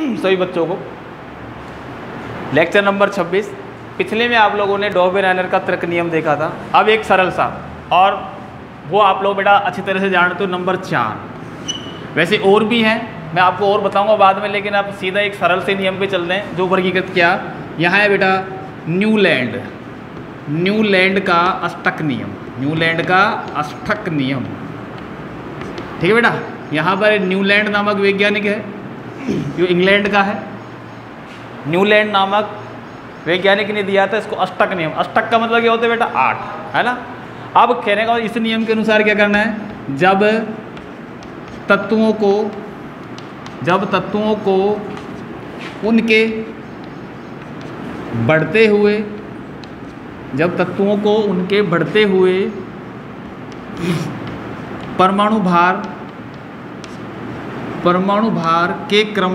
सभी बच्चों को। Lecture number 26। पिछले में आप लोगों ने डॉबेरेनर का तर्क नियम देखा था। अब एक सरल सा, और वो आप लोग बेटा अच्छी तरह से जानते हो, नंबर 4। वैसे और भी हैं, मैं आपको और बताऊंगा बाद में, लेकिन आप सीधा एक सरल से नियम पे चल रहे हैं जो वर्गीकृत किया यहाँ है बेटा। न्यूलैंड का अष्टक नियम, न्यूलैंड का अष्टक नियम, ठीक है बेटा। यहाँ पर न्यूलैंड नामक वैज्ञानिक है जो इंग्लैंड का है। न्यूलैंड नामक वैज्ञानिक ने दिया था इसको अष्टक नियम। अष्टक का मतलब क्या होता है बेटा? 8, है ना। अब कहने का इस नियम के अनुसार क्या करना है, जब तत्वों को उनके बढ़ते हुए परमाणु भार के क्रम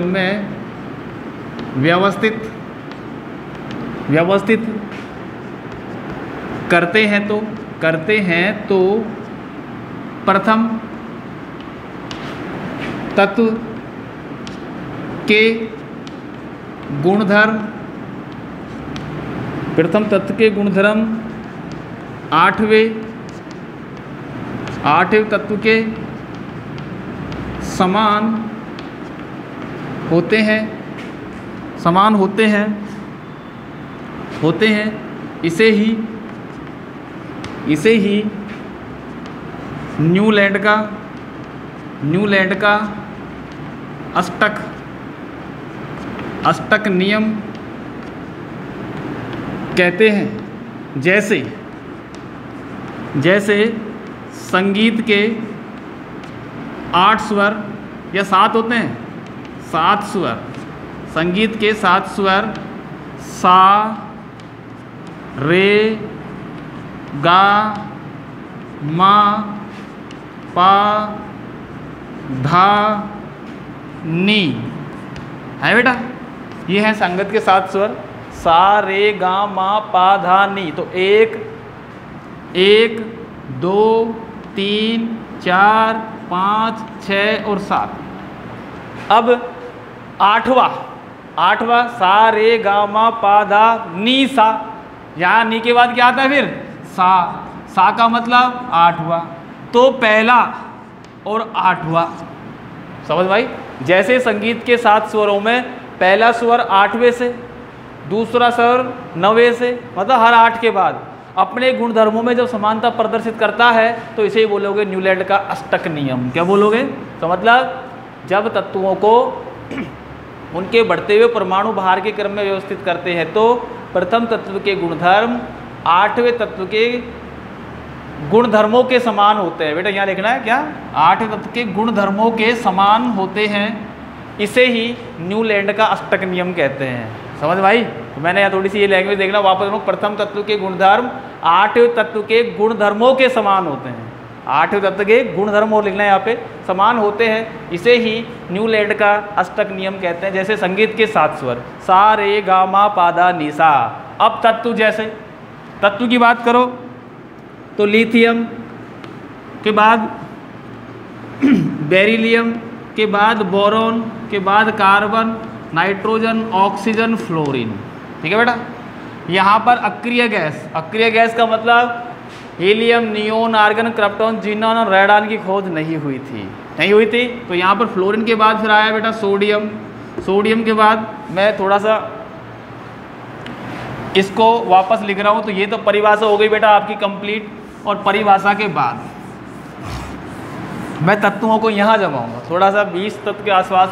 में व्यवस्थित करते हैं तो प्रथम तत्व के गुणधर्म 8वें तत्व के समान होते हैं। इसे ही न्यूलैंड का अष्टक नियम कहते हैं। जैसे संगीत के 8 स्वर या 7 होते हैं, 7 स्वर, संगीत के 7 स्वर सा, रे, गा, मा, पा, धा, नी, है बेटा। ये है संगीत के 7 स्वर सा, रे, गा, मा, पा, धा, नी। तो 1 2 3 4 5 6 और 7। अब आठवां सा, रे, गा, मा, पा, धा, नी, सा। यहाँ नी के बाद क्या आता है फिर? सा का मतलब 8वां। तो पहला और 8वां, समझ भाई। जैसे संगीत के 7 स्वरों में पहला स्वर 8वें से, दूसरा स्वर 9वें से, मतलब हर 8 के बाद अपने गुणधर्मों में जब समानता प्रदर्शित करता है तो इसे ही बोलोगे न्यूलैंड का अष्टक नियम। क्या बोलोगे? तो मतलब जब तत्वों को उनके बढ़ते हुए परमाणु भार के क्रम में व्यवस्थित करते हैं तो प्रथम तत्व के गुणधर्म 8वें तत्व के गुणधर्मों के समान होते हैं। बेटा यहाँ लिखना है क्या? 8वें तत्व के गुणधर्मों के समान होते हैं, इसे ही न्यूलैंड का अष्टक नियम कहते हैं। समझ भाई? तो मैंने यहाँ थोड़ी सी ये लैंग्वेज देखना वापस। प्रथम तत्व के गुणधर्म 8वें तत्व के गुणधर्मों के समान होते हैं। 8वें तत्व के गुणधर्म और लिखना है यहाँ पे समान होते हैं, इसे ही न्यूलैंड का अष्टक नियम कहते हैं। जैसे संगीत के 7 स्वर सा, रे, गा, मा, पा, धा, नी, सा। अब तत्व की बात करो तो लिथियम के बाद बेरिलियम के बाद बोरॉन के बाद कार्बन, नाइट्रोजन, ऑक्सीजन, फ्लोरीन। ठीक है बेटा। यहाँ पर अक्रिय गैस का मतलब helium, neon, argon, krypton, xenon और रेडॉन की खोज नहीं हुई थी। तो यहाँ पर फ्लोरीन के बाद फिर आया बेटा सोडियम के बाद मैं थोड़ा सा इसको वापस लिख रहा हूँ। तो ये तो परिभाषा हो गई बेटा आपकी कंप्लीट, और परिभाषा के बाद मैं तत्वों को यहाँ जमाऊँगा थोड़ा सा 20 तत्व के आसपास।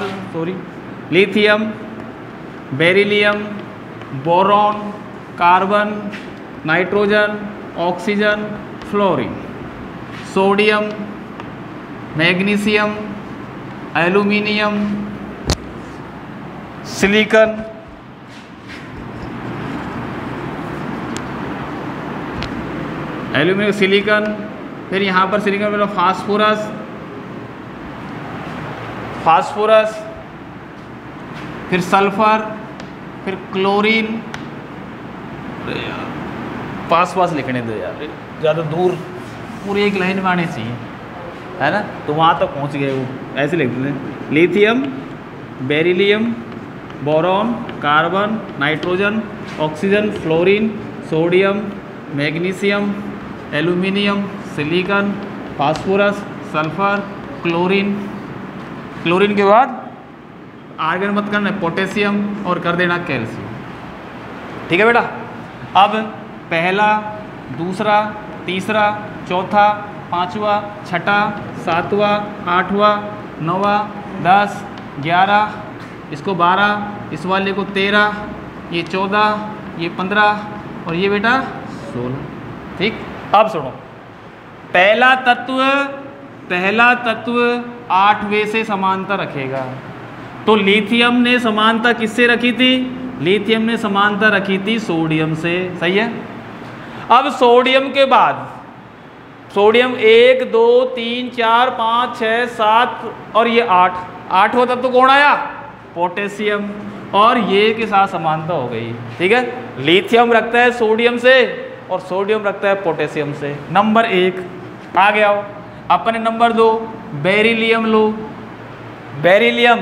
Lithium, beryllium, boron, carbon, nitrogen, oxygen, fluorine, sodium, magnesium, aluminium, silicon, फिर यहाँ पर सिलिकॉन मतलब फास्फोरस, फिर सल्फर, फिर क्लोरीन। पास लिखने दो यार, ज़्यादा दूर, पूरी एक लाइन में आने चाहिए। है ना, तो वहाँ तक पहुँच गए वो, ऐसे लिख देते हैं। Lithium, beryllium, boron, carbon, nitrogen, oxygen, fluorine, sodium, magnesium, aluminium, silicon, phosphorus, sulphur, chlorine. Chlorine के बाद आर्गन मत करना, पोटेशियम और कर देना कैल्शियम। ठीक है बेटा। अब पहला, दूसरा, तीसरा, चौथा, पाँचवा, छठा, सातवां, आठवां, नौवां, 10, 11, इसको 12, इस वाले को 13, ये 14, ये 15 और ये बेटा 16। ठीक। अब सुनो, पहला तत्व 8वें से समानता रखेगा। तो लिथियम ने समानता किससे रखी थी? लिथियम ने समानता रखी थी सोडियम से। सही है। अब सोडियम के बाद सोडियम 1 2 3 4 5 6 7 और ये 8वां तत्व कौन आया? पोटेशियम। और ये के साथ समानता हो गई। ठीक है। लिथियम रखता है सोडियम से और सोडियम रखता है पोटेशियम से। नंबर 1 आ गया हो। अपने नंबर 2 बेरिलियम लो। बेरिलियम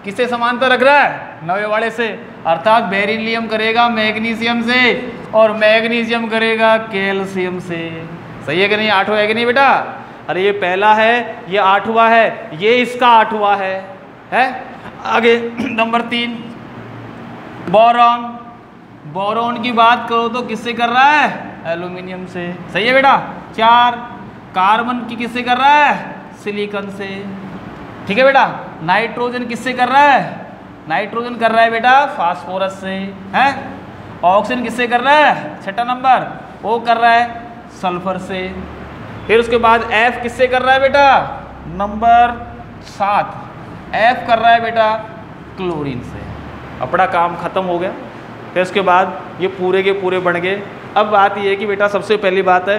किससे समानता रख रहा है? 9 वाले से, अर्थात बेरिलियम करेगा मैग्नीशियम से और मैग्नीशियम करेगा कैल्शियम से। सही है कि नहीं? 8वां है कि नहीं बेटा? अरे ये पहला है, ये 8वां है, ये इसका 8वां है? आगे नंबर 3 बोरॉन। बोरॉन की बात करो तो किससे कर रहा है? एल्यूमिनियम से। सही है बेटा। 4 कार्बन की किससे कर रहा है? सिलिकॉन से। ठीक है बेटा। नाइट्रोजन किससे कर रहा है? नाइट्रोजन कर रहा है बेटा फास्फोरस से। है। ऑक्सीजन किससे कर रहा है? 6ठा नंबर, वो कर रहा है सल्फर से। फिर उसके बाद F किससे कर रहा है बेटा? नंबर 7 F कर रहा है बेटा क्लोरीन से। अपना काम खत्म हो गया। फिर उसके बाद ये पूरे के पूरे बन गए। अब बात ये है कि बेटा सबसे पहली बात है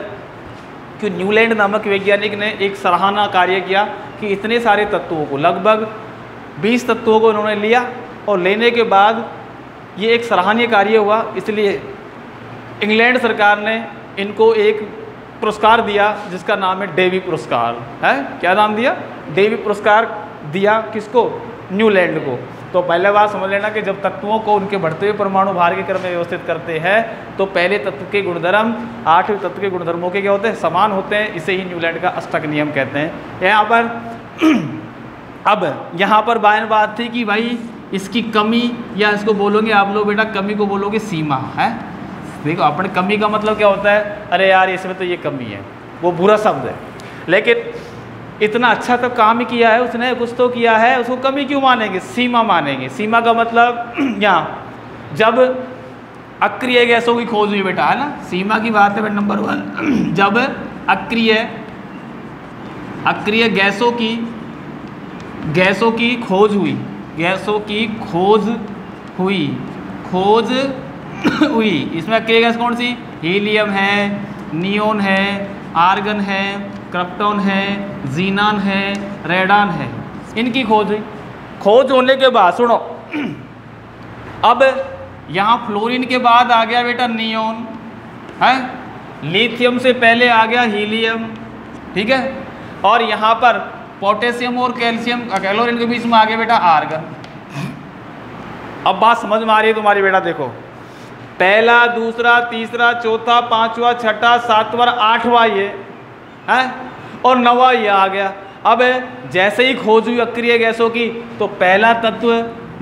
कि न्यूलैंड नामक वैज्ञानिक ने एक सराहना कार्य किया कि इतने सारे तत्वों को, लगभग 20 तत्वों को इन्होंने लिया और लेने के बाद ये एक सराहनीय कार्य हुआ। इसलिए इंग्लैंड सरकार ने इनको एक पुरस्कार दिया जिसका नाम है डेवी पुरस्कार। है, क्या नाम दिया? डेवी पुरस्कार दिया। किसको? न्यूलैंड को। तो पहले बात समझ लेना कि जब तत्वों को उनके बढ़ते हुए परमाणु भार के क्रम में व्यवस्थित करते हैं तो पहले तत्व के गुणधर्म 8वें तत्व के गुणधर्मों के क्या होते हैं? समान होते हैं। इसे ही न्यूलैंड का अष्टक नियम कहते हैं। यहाँ पर अब यहाँ पर बात थी कि भाई इसकी कमी, या इसको बोलोगे आप लोग बेटा, कमी को बोलोगे सीमा। है, देखो अपने कमी का मतलब क्या होता है? अरे यार इसमें तो ये कमी है, वो बुरा शब्द है। लेकिन इतना अच्छा तो काम ही किया है उसने, कुछ तो किया है, उसको कमी क्यों मानेंगे? सीमा मानेंगे। सीमा का मतलब यहाँ जब अक्रिय गैसों की खोज हुई बेटा, है ना, सीमा की बात है नंबर 1। जब अक्रिय गैसों की खोज हुई, गैसों की खोज हुई। इसमें अक्रिय गैस कौन सी? हीलियम है, नियोन है, आर्गन है, क्रिप्टॉन है, जीनान है, रेडान है। इनकी खोज हुई। खोज होने के बाद सुनो, अब यहाँ फ्लोरीन के बाद आ गया बेटा नियोन। है, लिथियम से पहले आ गया हीलियम। ठीक है। और यहाँ पर पोटेशियम और कैल्शियम, क्लोरीन के बीच में आ गया बेटा आर्गन। अब बात समझ में आ रही है तुम्हारी बेटा? देखो, पहला, दूसरा, तीसरा, चौथा, 5वां, 6ठा, 7वां, 8वां ये है और 9वां ये आ गया। अब जैसे ही खोज हुई अक्रिय गैसों की तो पहला तत्व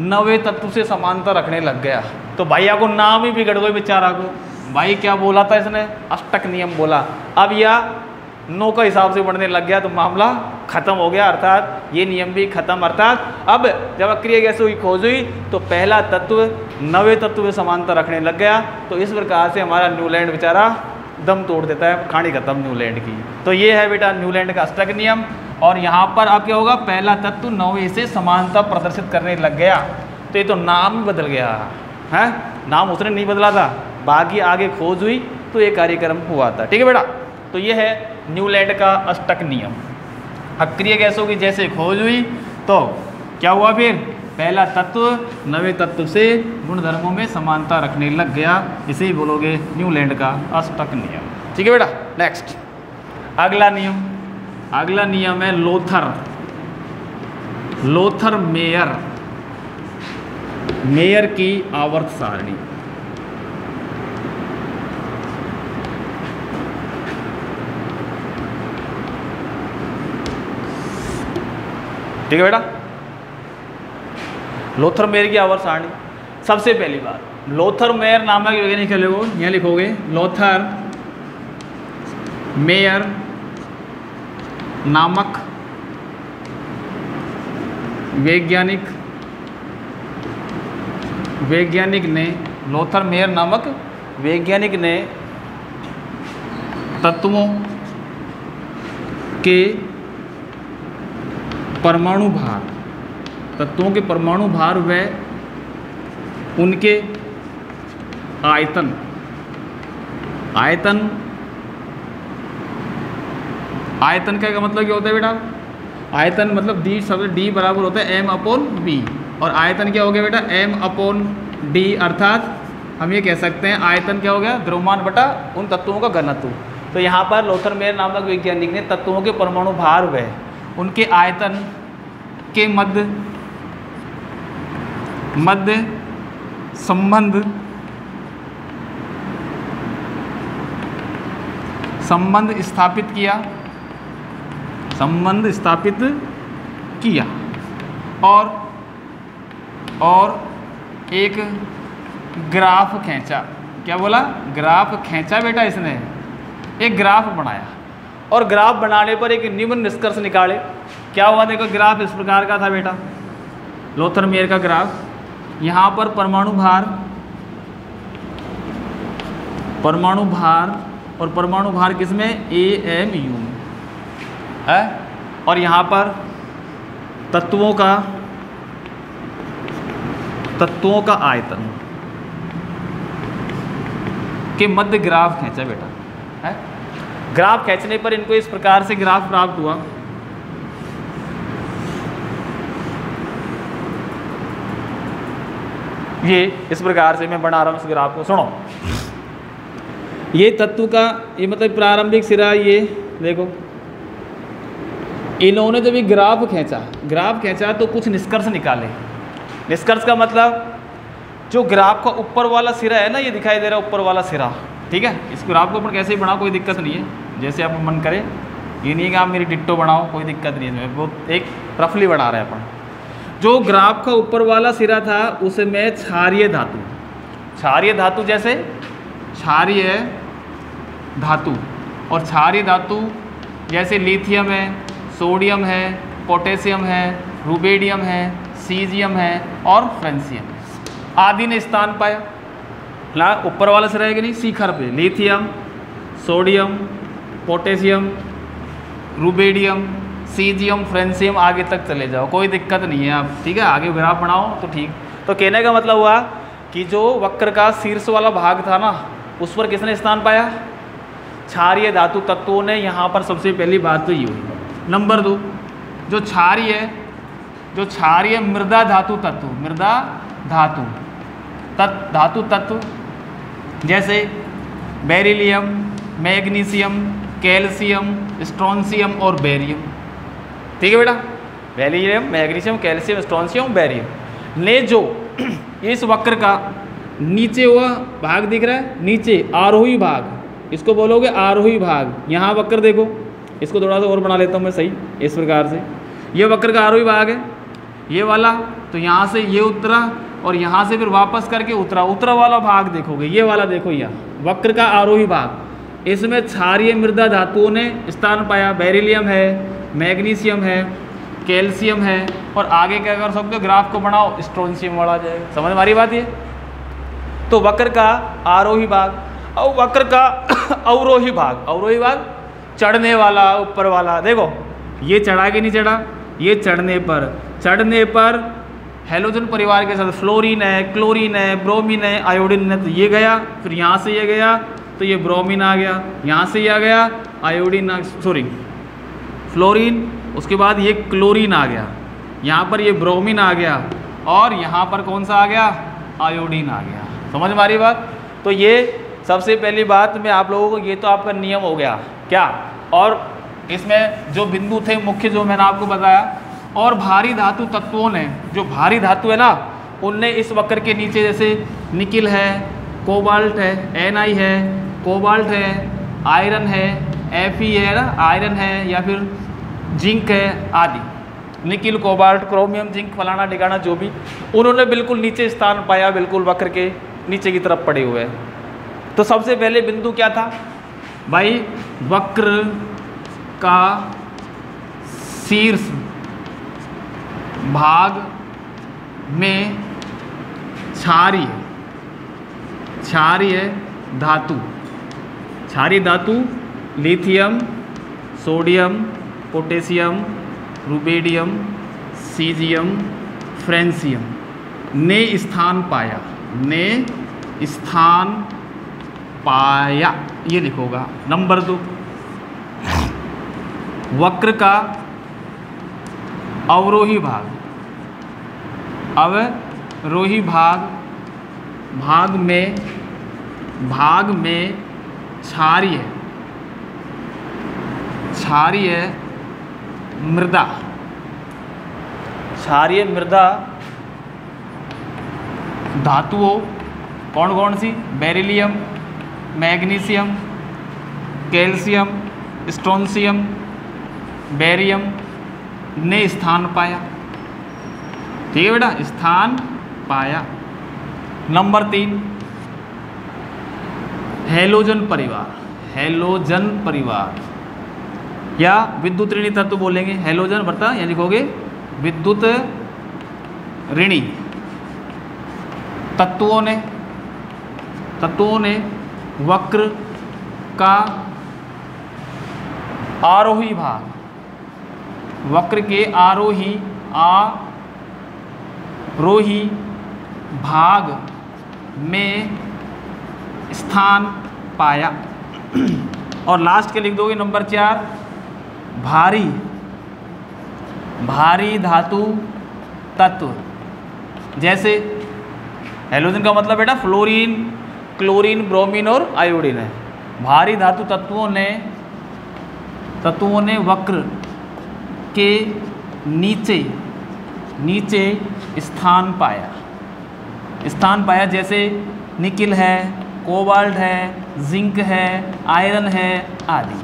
9वें तत्व से समानता रखने लग गया। तो भैया को नाम ही बिगड़ गए बेचारा को। भाई क्या बोला था इसने? अष्टक नियम बोला। अब यह 9 का हिसाब से बढ़ने लग गया तो मामला खत्म हो गया, अर्थात ये नियम भी खत्म। अर्थात अब जब अक्रिय गैसों की खोज हुई तो पहला तत्व 9वें तत्व में समानता रखने लग गया। तो इस प्रकार से हमारा न्यूलैंड बेचारा दम तोड़ देता है, कहानी खत्म न्यूलैंड की। तो ये है बेटा न्यूलैंड का अष्टक नियम। और यहाँ पर अब क्या होगा? पहला तत्व 9वें से समानता प्रदर्शित करने लग गया। तो ये तो नाम ही बदल गया है, नाम उसने नहीं बदला था, बाकी आगे खोज हुई तो ये कार्यक्रम हुआ था। ठीक है बेटा। तो ये है न्यूलैंड का अष्टक नियम। अक्रिय गैसों की जैसे खोज हुई तो क्या हुआ? फिर पहला तत्व 9वें तत्व से गुणधर्मों में समानता रखने लग गया। इसे ही बोलोगे न्यूलैंड का अष्टक नियम। ठीक है बेटा। नेक्स्ट अगला नियम अगला नियम है लोथर, लोथर मेयर, मेयर की आवर्त सारणी। ठीक है बेटा, लोथर मेयर की आवर्त सारणी। सबसे पहली बात, लोथर मेयर नामक वैज्ञानिक लिखोगे, यहाँ लिखोगे लोथर मेयर नामक वैज्ञानिक ने, लोथर मेयर नामक वैज्ञानिक ने तत्वों के परमाणु भार, तत्वों के परमाणु भार व उनके आयतन, आयतन का मतलब क्या होता है बेटा? आयतन मतलब डी शब्द डी बराबर होता है m अपॉन बी, और आयतन क्या हो गया बेटा? m अपॉन डी, अर्थात हम ये कह सकते हैं आयतन क्या हो गया? द्रव्यमान बटा उन तत्वों का घनत्व। तो यहाँ पर लोथर मेयर नामक वैज्ञानिक ने तत्वों के परमाणु भार व उनके आयतन के मध्य संबंध स्थापित किया, और एक ग्राफ खींचा। क्या बोला? ग्राफ खींचा बेटा, इसने एक ग्राफ बनाया, और ग्राफ बनाने पर एक निम्न निष्कर्ष निकाले। क्या हुआ? देखो, ग्राफ इस प्रकार का था बेटा, लोथर मेयर का ग्राफ। यहाँ पर परमाणु भार किसमें? AMU है, और यहाँ पर तत्वों का आयतन के मध्य ग्राफ खींचा बेटा है। ग्राफ खींचने पर इनको इस प्रकार से ग्राफ प्राप्त हुआ। ये इस प्रकार से मैं बना रहा हूँ इस ग्राफ को, सुनो। ये तत्व का ये मतलब प्रारंभिक सिरा, ये देखो, इन्होंने जब ये ग्राफ खींचा तो कुछ निष्कर्ष निकाले। निष्कर्ष का मतलब जो ग्राफ का ऊपर वाला सिरा है ना, ये दिखाई दे रहा है ऊपर वाला सिरा, ठीक है। इस ग्राफ को अपन कैसे ही बनाओ, कोई दिक्कत नहीं है, जैसे आप मन करे। ये नहीं कि आप मेरी डिट्टो बनाओ, कोई दिक्कत नहीं है, वो एक रफली बना रहे हैं अपन। जो ग्राफ का ऊपर वाला सिरा था उसमें क्षारीय धातु जैसे क्षारीय धातु, और क्षारीय धातु जैसे लिथियम है, सोडियम है, पोटेशियम है, रुबेडियम है, सीजियम है और फ्रेंसियम आदि ने स्थान पाया। ना ऊपर वाला सिरा है कि नहीं, शिखर पे lithium, sodium, potassium, rubidium, caesium, francium, आगे तक चले जाओ, कोई दिक्कत नहीं है आप, ठीक है। आगे ग्राफ बनाओ तो ठीक। तो कहने का मतलब हुआ कि जो वक्र का शीर्ष वाला भाग था ना, उस पर किसने स्थान पाया? क्षारीय धातु तत्वों ने। यहाँ पर सबसे पहली बात तो ये हुई। नंबर 2, जो क्षारीय मृदा धातु तत्व जैसे बेरिलियम, मैग्नीशियम, कैल्शियम, स्ट्रोंशियम और बेरियम, ठीक है बेटा। Beryllium, magnesium, calcium, strontium, barium ने जो इस वक्र का नीचे हुआ भाग दिख रहा है, नीचे आरोही भाग, इसको बोलोगे आरोही भाग। यहाँ वक्र देखो, इसको थोड़ा सा और बना लेता हूँ मैं, सही इस प्रकार से। ये वक्र का आरोही भाग है, ये वाला, तो यहाँ से ये उतरा और यहाँ से फिर वापस करके उतरा वाला भाग देखोगे, ये वाला देखो, यहाँ वक्र का आरोही भाग, इसमें क्षारीय मृदा धातुओं ने स्थान पाया। बेरिलियम है, मैग्नीशियम है, कैल्शियम है, और आगे क्या कर सकते हो, ग्राफ को बनाओ, स्ट्रोंशियम वाला आ जाएगा। समझ में आ रही बात ये? तो वक्र का आरोही भाग और वक्र का अवरोही भाग चढ़ने वाला, ऊपर वाला। देखो ये चढ़ा कि नहीं चढ़ा, ये चढ़ने पर हेलोजन परिवार के साथ फ्लोरीन है, क्लोरीन है, ब्रोमीन है, आयोडीन है, तो ये गया, फिर यहाँ से ये गया तो ये ब्रोमीन आ गया, यहाँ से ये आ गया आयोडीन, फ्लोरीन, उसके बाद ये क्लोरीन आ गया, यहाँ पर ये ब्रोमीन आ गया, और यहाँ पर कौन सा आ गया, आयोडीन आ गया। समझ में आ रही बात? तो ये सबसे पहली बात मैं आप लोगों को, ये तो आपका नियम हो गया क्या, और इसमें जो बिंदु थे मुख्य जो मैंने आपको बताया, और भारी धातु तत्वों ने, जो भारी धातु है ना, उनने इस वक्र के नीचे जैसे निकिल है, कोबाल्ट है, Ni है, कोबाल्ट है, आयरन है, Fe है ना, आयरन है, या फिर जिंक है आदि, निकिल, कोबाल्ट, क्रोमियम, जिंक, फलाना ढिकाना जो भी, उन्होंने बिल्कुल नीचे स्थान पाया, बिल्कुल वक्र के नीचे की तरफ पड़े हुए हैं। तो सबसे पहले बिंदु क्या था भाई, वक्र का शीर्ष भाग में क्षारीय धातु lithium, sodium, potassium, rubidium, caesium, francium ने स्थान पाया, ये लिखोगा। नंबर 2, वक्र का अवरोही भाग में क्षारीय मृदा धातुओं कौन कौन सी, beryllium, magnesium, calcium, strontium, barium ने स्थान पाया। ठीक है बेटा, स्थान पाया। नंबर 3, हैलोजन परिवार या विद्युत ऋणी तत्व बोलेंगे। हैलोजन बता या लिखोगे विद्युत ऋणी तत्वों ने वक्र का आरोही भाग, वक्र के आरोही भाग में स्थान पाया। और लास्ट के लिख दोगे नंबर 4, भारी धातु तत्व, जैसे हैलोजन का मतलब बेटा फ्लोरीन, क्लोरीन, ब्रोमीन और आयोडीन है। भारी धातु तत्वों ने वक्र के नीचे स्थान पाया, जैसे निकिल है, कोबाल्ट है, जिंक है, आयरन है आदि।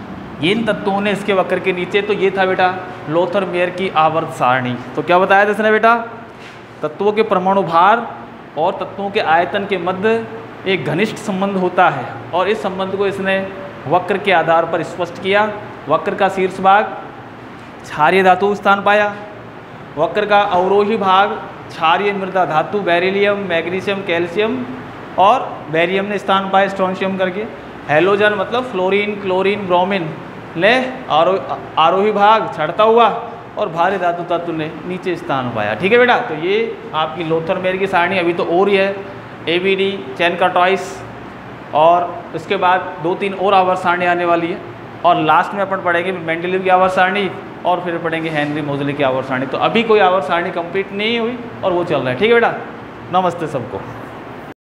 ये इन तत्वों ने इसके वक्र के नीचे, तो ये था बेटा लोथर मेयर की आवर्त सारणी। तो क्या बताया था इसने बेटा, तत्वों के परमाणु भार और तत्वों के आयतन के मध्य एक घनिष्ठ संबंध होता है, और इस संबंध को इसने वक्र के आधार पर स्पष्ट किया। वक्र का शीर्ष भाग क्षारीय धातु स्थान पाया, वक्र का अवरोही भाग क्षारीय मृदा धातु बेरिलियम, मैग्नीशियम, कैल्शियम और बेरियम ने स्थान पाया स्ट्रोंशियम करके। हैलोजन मतलब फ्लोरीन, क्लोरीन, ब्रोमीन ने आरोही भाग चढ़ता हुआ, और भारी धातु तत्व ने नीचे स्थान पाया। ठीक है बेटा, तो ये आपकी लोथर मेयर की सारणी अभी तो और ही है, ABD, चैन का टॉइस, और उसके बाद 2-3 और आवर्त सारणी आने वाली है, और लास्ट में अपन पढ़ेंगे मेंडलीव की आवर्त सारणी, और फिर पढ़ेंगे हेनरी मोजले की आवर्त सारणी। तो अभी कोई आवर्त सारणी कंप्लीट नहीं हुई और वो चल रहा है। ठीक है बेटा, नमस्ते सबको।